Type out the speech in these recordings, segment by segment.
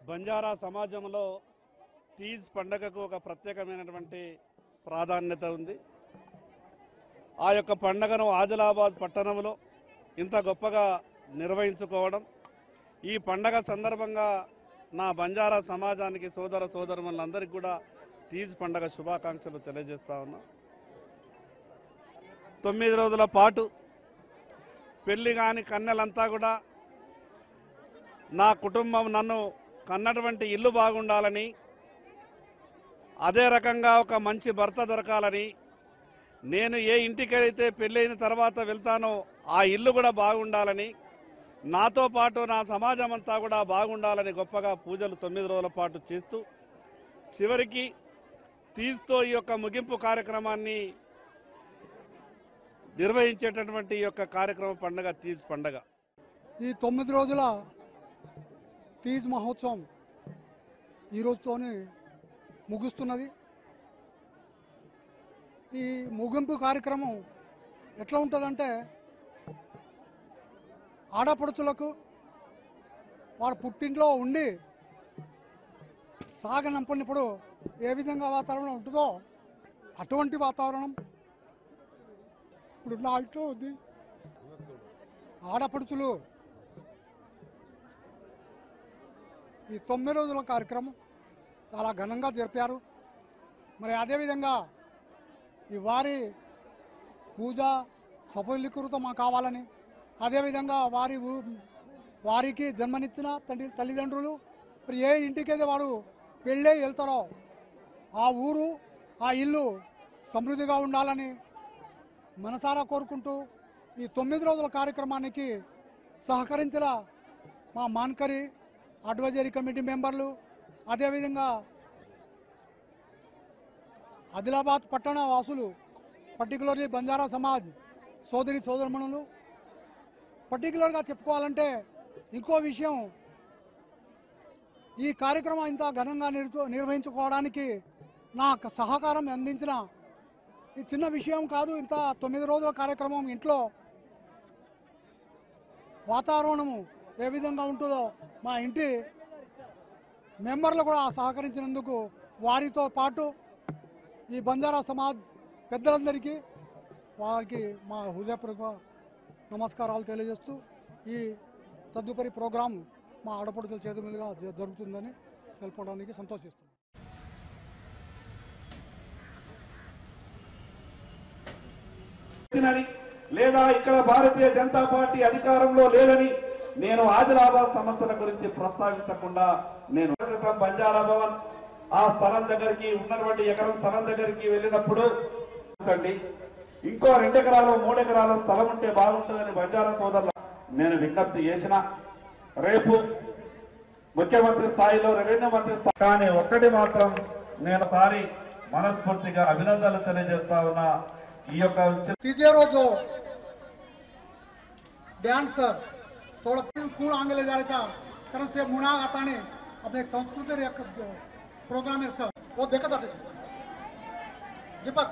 బంజారా సమాజంలో తీజ్ పండగకు ఒక ప్రత్యేకమైనటువంటి ప్రాధాన్యత ఉంది. ఆ యొక్క పండగను ఆదిలాబాద్ పట్టణంలో ఇంత గొప్పగా నిర్వహించుకోవడం, ఈ పండగ సందర్భంగా నా బంజారా సమాజానికి సోదర సోదరులందరికీ కూడా తీజ్ పండగ శుభాకాంక్షలు తెలియజేస్తా ఉన్నా. 9 రోజుల పాటు పెళ్లి కాని కన్నెలంతా కూడా నా కుటుంబం నన్ను కన్నటువంటి ఇల్లు బాగుండాలని, అదే రకంగా ఒక మంచి భర్త దొరకాలని, నేను ఏ ఇంటికైతే పెళ్ళైన తర్వాత వెళ్తానో ఆ ఇల్లు కూడా బాగుండాలని, నాతో పాటు నా సమాజం అంతా కూడా బాగుండాలని గొప్పగా పూజలు 9 రోజుల పాటు చేస్తూ చివరికి తీజ్తో ఈ యొక్క ముగింపు కార్యక్రమాన్ని నిర్వహించేటటువంటి ఈ యొక్క కార్యక్రమం పండుగ తీజ్ పండుగ. ఈ 9 రోజుల తీజ్ మహోత్సవం ఈ రోజుతోనే ముగుస్తున్నది. ఈ ముగింపు కార్యక్రమం ఎట్లా ఉంటుందంటే, ఆడపడుచులకు వారు పుట్టింట్లో ఉండి సాగనంపనిప్పుడు ఏ విధంగా వాతావరణం ఉంటుందో అటువంటి వాతావరణం ఇప్పుడు నా ఇంట్లో ఉంది. ఆడపడుచులు ఈ 9 రోజుల కార్యక్రమం చాలా ఘనంగా జరిపారు. మరి అదేవిధంగా ఈ వారి పూజ సఫలీకృతం కావాలని, అదేవిధంగా వారికి జన్మనిచ్చిన తల్లిదండ్రులు మరి ఏ ఇంటికైతే వారు పెళ్ళే వెళ్తారో ఆ ఊరు ఆ ఇల్లు సమృద్ధిగా ఉండాలని మనసారా కోరుకుంటూ ఈ 9 రోజుల కార్యక్రమానికి సహకరించిన మా మాన్కరి అడ్వైజరీ కమిటీ మెంబర్లు, అదేవిధంగా ఆదిలాబాద్ పట్టణ వాసులు, పర్టికులర్లీ బంజారా సమాజ్ సోదరి సోదరుమణులు, పర్టికులర్గా చెప్పుకోవాలంటే ఇంకో విషయం, ఈ కార్యక్రమం ఇంత ఘనంగా నిర్వహించుకోవడానికి నా సహకారం అందించిన ఈ చిన్న విషయం కాదు. ఇంత 9 రోజుల కార్యక్రమం ఇంట్లో వాతావరణము ఏ విధంగా ఉంటుందో మా ఇంటి మెంబర్లు కూడా సహకరించినందుకు వారితో పాటు ఈ బంజారా సమాజ్ పెద్దలందరికీ వారికి మా హృదయపూర్వక నమస్కారాలు తెలియజేస్తూ ఈ తదుపరి ప్రోగ్రాం మా ఆడపడుచుల చేతుల మీదుగా జరుగుతుందని తెలపడానికి సంతోషిస్తున్నాను. లేదా ఇక్కడ భారతీయ జనతా పార్టీ అధికారంలో లేదని నేను ఆదిలాబాద్ సమస్యల గురించి ప్రస్తావించకుండా నేను బంజారా భవన్ ఆ స్థలం దగ్గరికి ఉన్నటువంటి ఎకరం స్థలం దగ్గరికి వెళ్ళినప్పుడు ఇంకో 2 ఎకరాలు 3 ఎకరాల స్థలం ఉంటే బాగుంటుందని బంజారా సోదరులు నేను విజ్ఞప్తి చేసిన. రేపు ముఖ్యమంత్రి స్థాయిలో రెవెన్యూ మంత్రి స్థాయి కానీ ఒక్కటి మాత్రం నేను సారి మనస్ఫూర్తిగా అభినందనలు తెలియజేస్తా ఉన్నా. ఈ యొక్క तीजे रोज जो डांसर थोड़ा कूल आंगले जायचा कारण से मुना आताने अपने एक संस्कृती प्रोग्राम है सर वो देखा जाते दीपक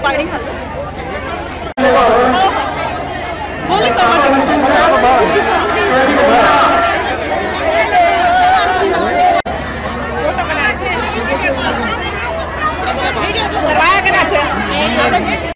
पागड़ी खा करवाया करना चाहिए